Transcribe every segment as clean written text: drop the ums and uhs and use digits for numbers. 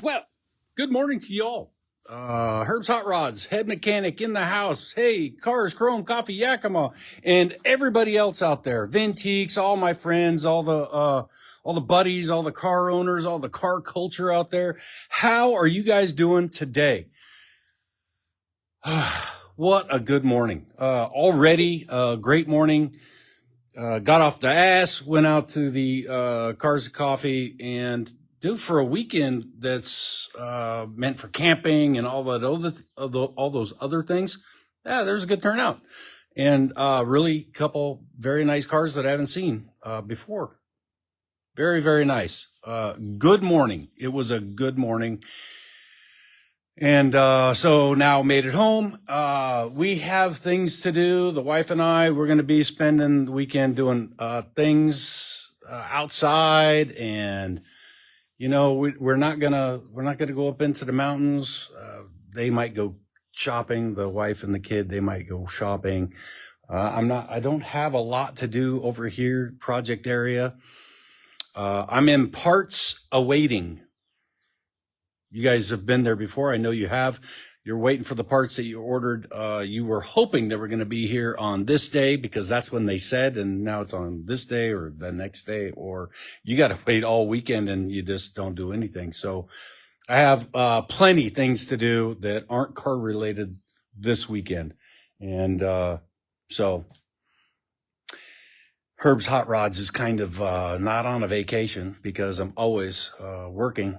Well, good morning to y'all. Herb's Hot Rods, head mechanic in the house. Hey, Cars, Chrome, Coffee, Yakima, and everybody else out there. Vinteeks, all my friends, all the buddies, all the car owners, all the car culture out there. How are you guys doing today? What a good morning. Already a great morning. Got off the ass, went out to the Cars and Coffee, and do for a weekend that's meant for camping and all that all those other things. Yeah, there's a good turnout, and really couple very nice cars that I haven't seen before. Very, very nice. Good morning. It was a good morning. And so now made it home. We have things to do. The wife and I, we're going to be spending the weekend doing things outside, and we're not gonna go up into the mountains. They might go shopping. The wife and the kid, they might go shopping. I don't have a lot to do over here, project area. I'm in parts awaiting. You guys have been there before. I know you have. You're waiting for the parts that you ordered. You were hoping they were going to be here on this day because that's when they said, and now it's on this day or the next day, or you got to wait all weekend and you just don't do anything. So I have plenty things to do that aren't car related this weekend. And so Herb's Hot Rods is kind of not on a vacation because I'm always working.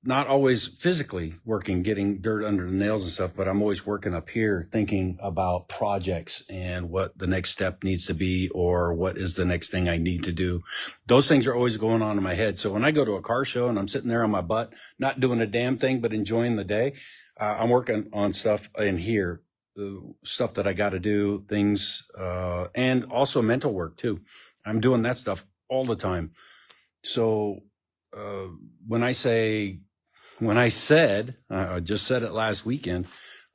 Not always physically working, getting dirt under the nails and stuff, but I'm always working up here thinking about projects and what the next step needs to be or what is the next thing I need to do. Those things are always going on in my head. So when I go to a car show and I'm sitting there on my butt, not doing a damn thing, but enjoying the day, I'm working on stuff in here, stuff that I got to do, things, and also mental work too. I'm doing that stuff all the time. So when I said, I just said it last weekend,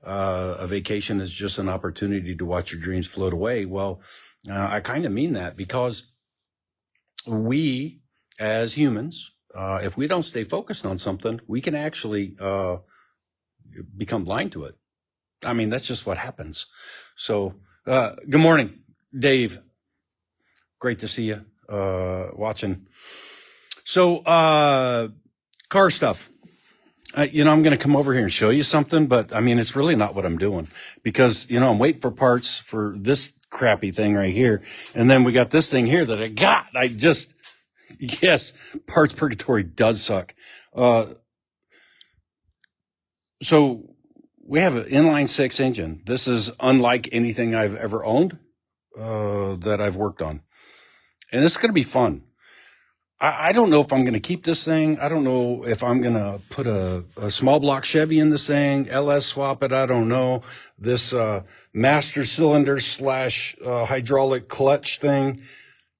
a vacation is just an opportunity to watch your dreams float away. Well, I kind of mean that because we as humans, if we don't stay focused on something, we can actually become blind to it. I mean, that's just what happens. So, good morning, Dave. Great to see you watching. So, car stuff. I'm going to come over here and show you something, but I mean, it's really not what I'm doing because, I'm waiting for parts for this crappy thing right here. And then we got this thing here that I got. Yes, parts purgatory does suck. So we have an inline six engine. This is unlike anything I've ever owned, that I've worked on. And it's going to be fun. I don't know if I'm going to keep this thing. I don't know if I'm going to put a small block Chevy in this thing, LS swap it. I don't know. This master cylinder / hydraulic clutch thing.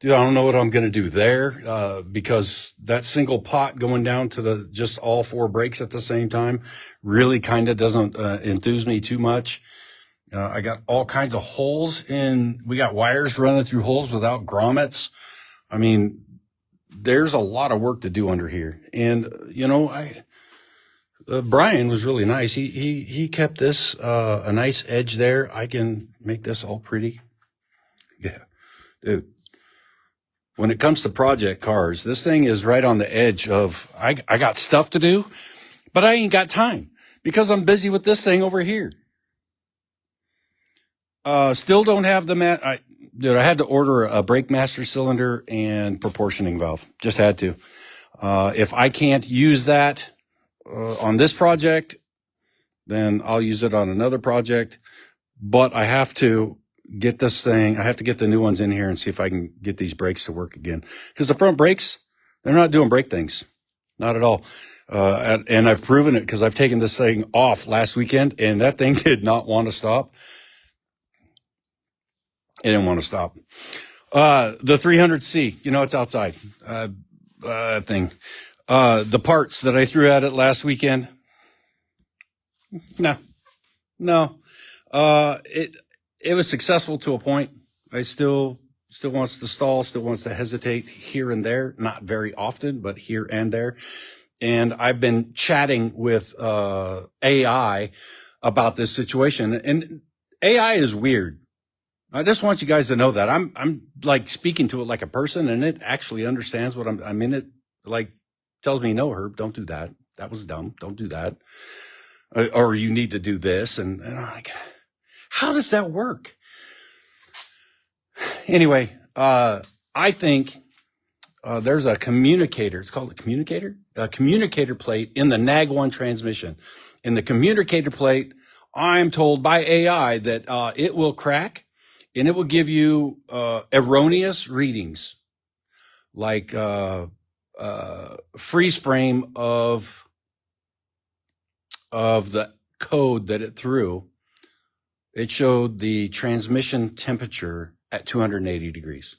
Dude, I don't know what I'm going to do there because that single pot going down to just all four brakes at the same time really kind of doesn't enthuse me too much. I got all kinds of holes we got wires running through holes without grommets. I mean, there's a lot of work to do under here. And, Brian was really nice. He kept this, a nice edge there. I can make this all pretty. Yeah. Dude, when it comes to project cars, this thing is right on the edge of, I got stuff to do, but I ain't got time because I'm busy with this thing over here. Still don't have I had to order a brake master cylinder and proportioning valve. Just had to. If I can't use that on this project, then I'll use it on another project. But I have to get this thing. I have to get the new ones in here and see if I can get these brakes to work again. Because the front brakes, they're not doing brake things. Not at all. And I've proven it because I've taken this thing off last weekend and that thing did not want to stop. It didn't want to stop. The 300C, it's outside, thing. The parts that I threw at it last weekend. No. It was successful to a point. I still wants to stall, still wants to hesitate here and there, not very often, but here and there. And I've been chatting with AI about this situation, and AI is weird. I just want you guys to know that I'm like speaking to it like a person, and it actually understands what I'm in. It like tells me, no, Herb, don't do that. That was dumb. Don't do that. Or you need to do this. And I'm like, how does that work? Anyway, I think there's a communicator. It's called a communicator plate in the NAG1 transmission. In the communicator plate, I'm told by AI that it will crack and it will give you erroneous readings, like freeze frame of the code that it threw. It showed the transmission temperature at 280 degrees.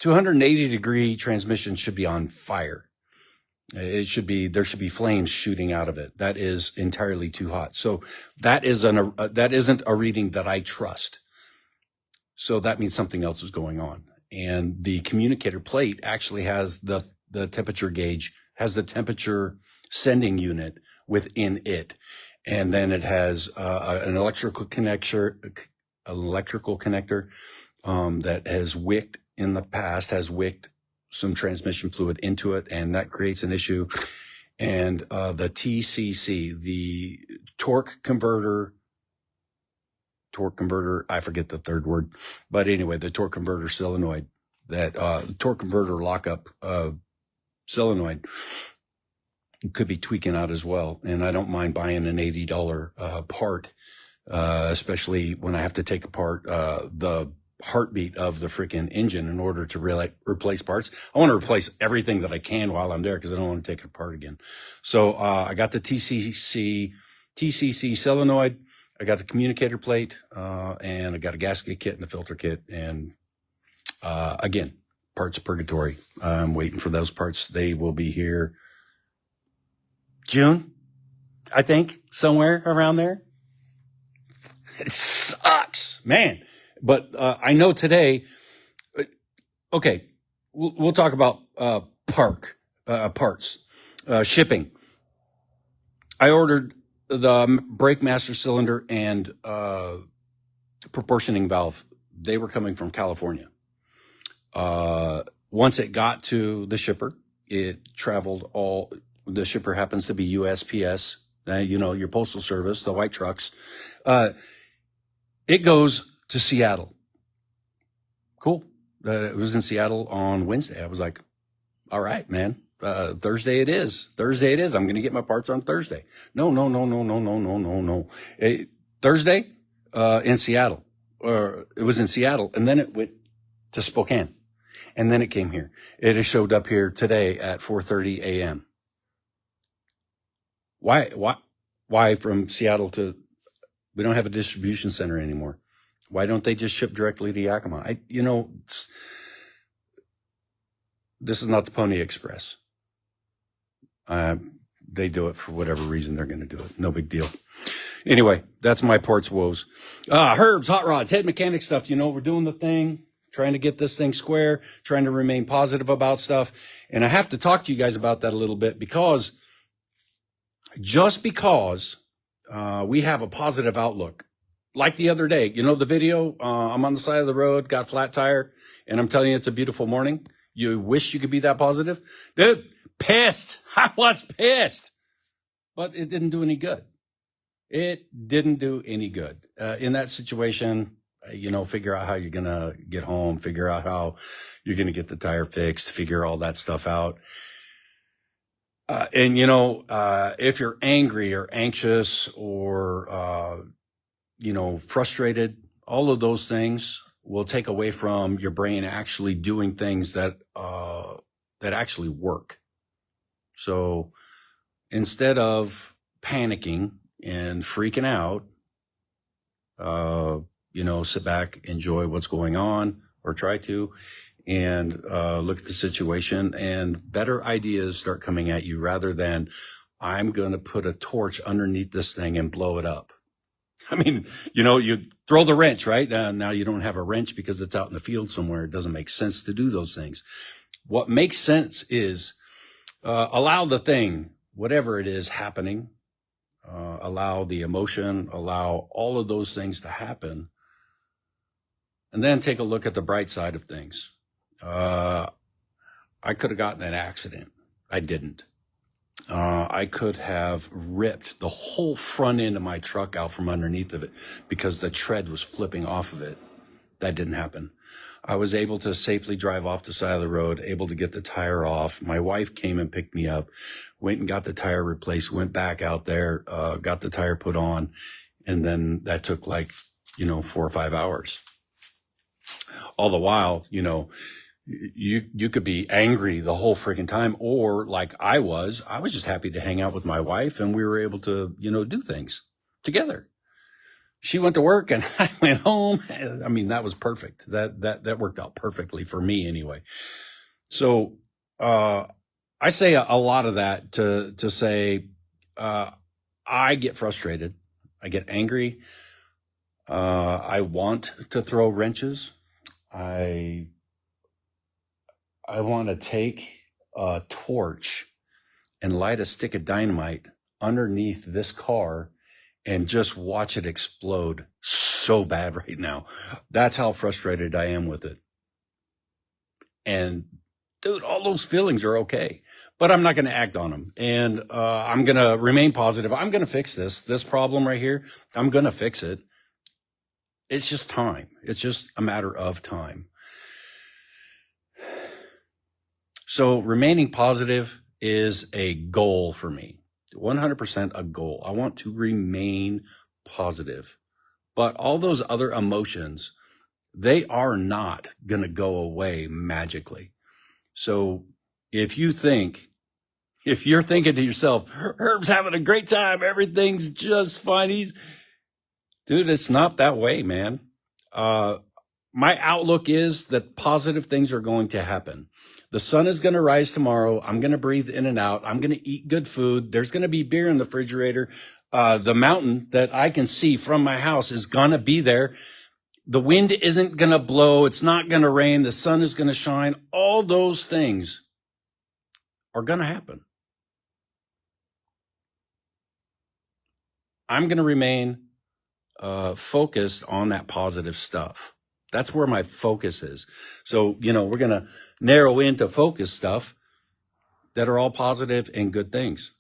280-degree transmission should be on fire. There should be flames shooting out of it. That is entirely too hot. So that isn't a reading that I trust. So that means something else is going on. And the communicator plate actually has the temperature gauge, has the temperature sending unit within it. And then it has an electrical connector that has wicked in the past, has wicked some transmission fluid into it, and that creates an issue. And the TCC, the torque converter, I forget the third word, but anyway, the torque converter solenoid, that torque converter lockup solenoid could be tweaking out as well. And I don't mind buying an $80 part, especially when I have to take apart the heartbeat of the freaking engine in order to really replace parts. I want to replace everything that I can while I'm there because I don't want to take it apart again. So I got the TCC solenoid, I got the communicator plate, and I got a gasket kit and a filter kit. And again, parts of purgatory. I'm waiting for those parts. They will be here June, I think, somewhere around there. It sucks, man. But I know today, okay, we'll talk about parts, shipping. I ordered the brake master cylinder and proportioning valve. They were coming from California. Once it got to the shipper, it traveled the shipper happens to be USPS, your postal service, the white trucks. It goes to Seattle. Cool. It was in Seattle on Wednesday. I was like, all right, man. Thursday it is. I'm going to get my parts on Thursday. No. Thursday, in Seattle, or it was in Seattle, and then it went to Spokane, and then it came here. It has showed up here today at 4:30 a.m. Why from Seattle to, we don't have a distribution center anymore. Why don't they just ship directly to Yakima? This is not the Pony Express. They do it for whatever reason they're going to do it. No big deal. Anyway, that's my parts woes. Herbs, hot rods, head mechanic stuff. We're doing the thing, trying to get this thing square, trying to remain positive about stuff. And I have to talk to you guys about that a little bit because we have a positive outlook. Like the other day, the video, I'm on the side of the road, got flat tire, and I'm telling you, it's a beautiful morning. You wish you could be that positive. Dude, pissed. I was pissed. But it didn't do any good. It didn't do any good. In that situation, figure out how you're going to get home, figure out how you're going to get the tire fixed, figure all that stuff out. If you're angry or anxious or, frustrated, all of those things will take away from your brain actually doing things that actually work. So instead of panicking and freaking out, sit back, enjoy what's going on, or try to, and look at the situation, and better ideas start coming at you rather than, I'm going to put a torch underneath this thing and blow it up. I mean, you throw the wrench, right? Now you don't have a wrench because it's out in the field somewhere. It doesn't make sense to do those things. What makes sense is allow the thing, whatever it is happening, allow the emotion, allow all of those things to happen, and then take a look at the bright side of things. I could have gotten an accident. I didn't. I could have ripped the whole front end of my truck out from underneath of it because the tread was flipping off of it. That didn't happen. I was able to safely drive off the side of the road, able to get the tire off. My wife came and picked me up, went and got the tire replaced, went back out there, got the tire put on. And then that took 4 or 5 hours. All the while, you could be angry the whole freaking time, or like I was just happy to hang out with my wife, and we were able to, do things together. She went to work and I went home. I mean, that was perfect. That worked out perfectly for me anyway. So, I say a lot of that to say, I get frustrated. I get angry. I want to throw wrenches. I want to take a torch and light a stick of dynamite underneath this car and just watch it explode so bad right now. That's how frustrated I am with it. And dude, all those feelings are okay, but I'm not going to act on them. And I'm going to remain positive. I'm going to fix this problem right here. I'm going to fix it. It's just time. It's just a matter of time. So remaining positive is a goal for me. 100% a goal. I want to remain positive. But all those other emotions, they are not going to go away magically. So if you're thinking to yourself, Herb's having a great time, everything's just fine. Dude, it's not that way, man. My outlook is that positive things are going to happen. The sun is going to rise tomorrow. I'm going to breathe in and out. I'm going to eat good food. There's going to be beer in the refrigerator. The mountain that I can see from my house is going to be there. The wind isn't going to blow. It's not going to rain. The sun is going to shine. All those things are going to happen. I'm going to remain focused on that positive stuff. That's where my focus is. So, we're going to narrow into focus stuff that are all positive and good things.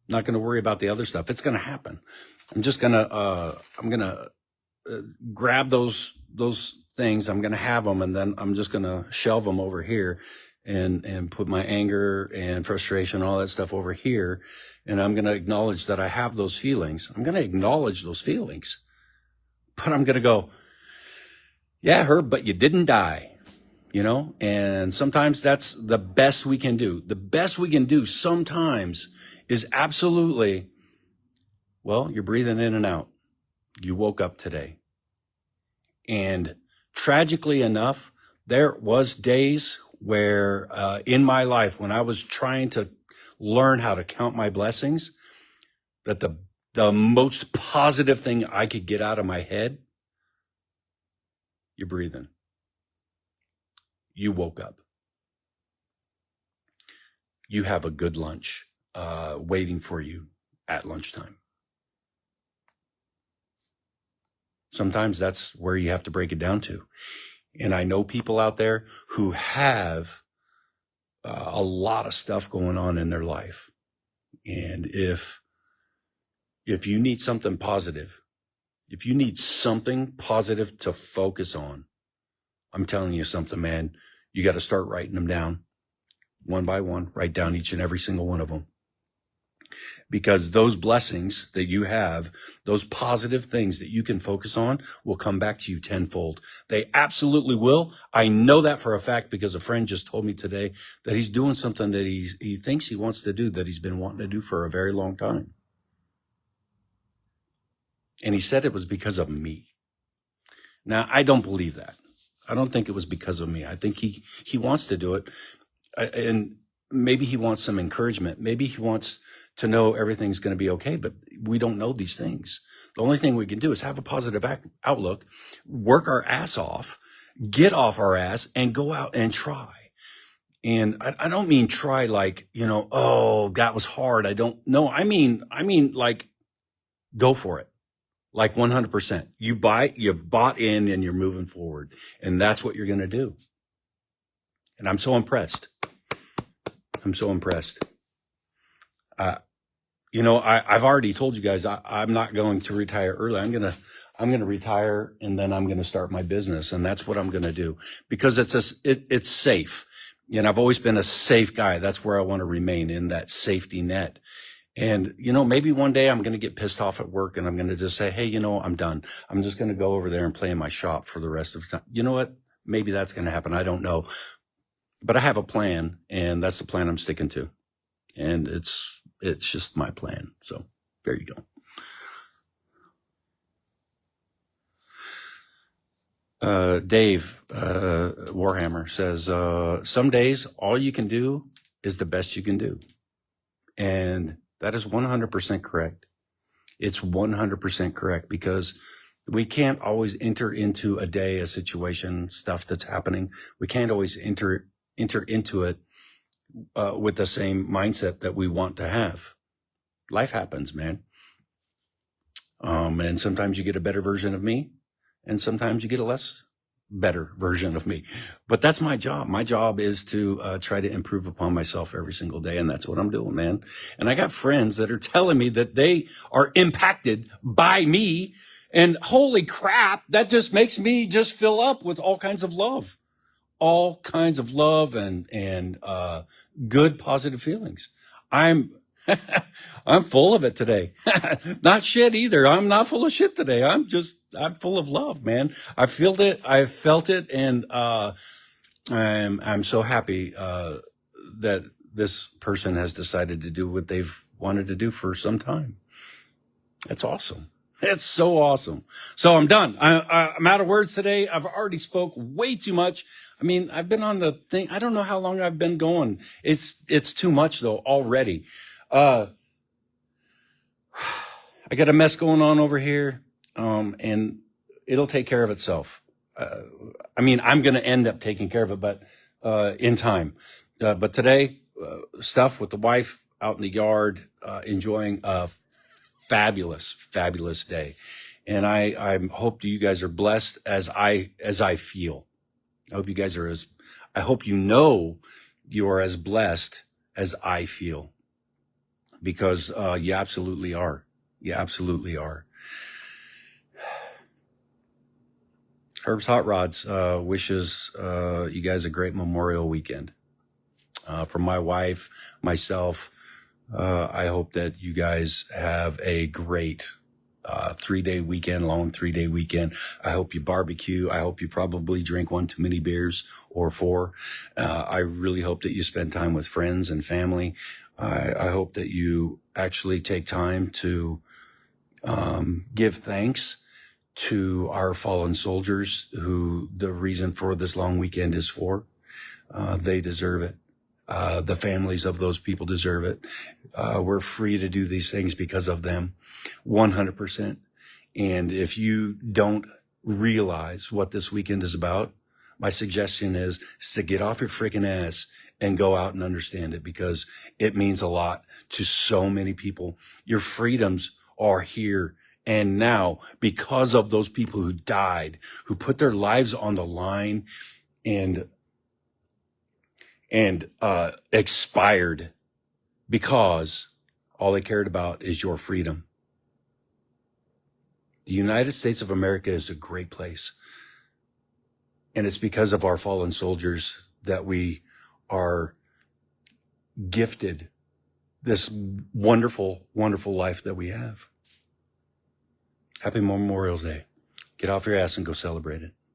Not going to worry about the other stuff. It's going to happen. I'm just going to, grab those things. I'm going to have them, and then I'm just going to shelve them over here and put my anger and frustration, all that stuff over here. And I'm going to acknowledge that I have those feelings. I'm going to acknowledge those feelings, but I'm going to go, yeah, Herb, but you didn't die, and sometimes that's the best we can do. The best we can do sometimes is absolutely, well, you're breathing in and out. You woke up today. And tragically enough, there was days where in my life when I was trying to learn how to count my blessings, that the most positive thing I could get out of my head, you're breathing. You woke up. You have a good lunch waiting for you at lunchtime. Sometimes that's where you have to break it down to. And I know people out there who have a lot of stuff going on in their life. And if you need something positive, if you need something positive to focus on, I'm telling you something, man, you got to start writing them down one by one. Write down each and every single one of them. Because those blessings that you have, those positive things that you can focus on will come back to you tenfold. They absolutely will. I know that for a fact because a friend just told me today that he's doing something that he thinks he wants to do, that he's been wanting to do for a very long time. And he said it was because of me. Now, I don't believe that. I don't think it was because of me. I think he wants to do it. And maybe he wants some encouragement. Maybe he wants to know everything's going to be okay, but we don't know these things. The only thing we can do is have a positive outlook, work our ass off, get off our ass, and go out and try. And I don't mean try like, oh, that was hard. I don't know. I mean like go for it. Like 100%. You bought in and you're moving forward. And that's what you're going to do. And I'm so impressed. I'm so impressed. I've already told you guys, I'm not going to retire early. I'm going to retire and then I'm going to start my business. And that's what I'm going to do because it's safe. And I've always been a safe guy. That's where I want to remain, in that safety net. And, maybe one day I'm going to get pissed off at work and I'm going to just say, hey, I'm done. I'm just going to go over there and play in my shop for the rest of the time. You know what? Maybe that's going to happen. I don't know. But I have a plan, and that's the plan I'm sticking to. And it's just my plan. So there you go. Dave Warhammer says, some days all you can do is the best you can do. And that is 100% correct. It's 100% correct because we can't always enter into a day, a situation, stuff that's happening. We can't always enter into it with the same mindset that we want to have. Life happens, man. And sometimes you get a better version of me, and sometimes you get a less better version of me. But that's my job. My job is to try to improve upon myself every single day, and that's what I'm doing, man. And I got friends that are telling me that they are impacted by me, and holy crap, that just makes me just fill up with all kinds of love. All kinds of love and good, positive feelings. I'm full of it today. Not shit either. I'm not full of shit today. I'm full of love, man. I felt it. And, I'm so happy, that this person has decided to do what they've wanted to do for some time. That's awesome. It's so awesome. So I'm done. I'm out of words today. I've already spoke way too much. I mean, I've been on the thing. I don't know how long I've been going. It's too much though already. I got a mess going on over here. And it'll take care of itself. I'm going to end up taking care of it, but, in time. But today, stuff with the wife out in the yard, enjoying a fabulous day. And I hope you guys are blessed as I feel. I hope you guys are I hope you are as blessed as I feel, because, you absolutely are. You absolutely are. Herb's Hot Rods, wishes, you guys a great Memorial weekend. From my wife, myself, I hope that you guys have a great, 3-day weekend, long 3-day weekend. I hope you barbecue. I hope you probably drink 1 too many beers or 4. I really hope that you spend time with friends and family. I hope that you actually take time to, give thanks to our fallen soldiers, who the reason for this long weekend is for. They deserve it. The families of those people deserve it. We're free to do these things because of them, 100%. And if you don't realize what this weekend is about, my suggestion is to get off your freaking ass and go out and understand it, because it means a lot to so many people. Your freedoms are here and now because of those people who died, who put their lives on the line and expired, because all they cared about is your freedom. The United States of America is a great place. And it's because of our fallen soldiers that we are gifted this wonderful, wonderful life that we have. Happy Memorial Day. Get off your ass and go celebrate it.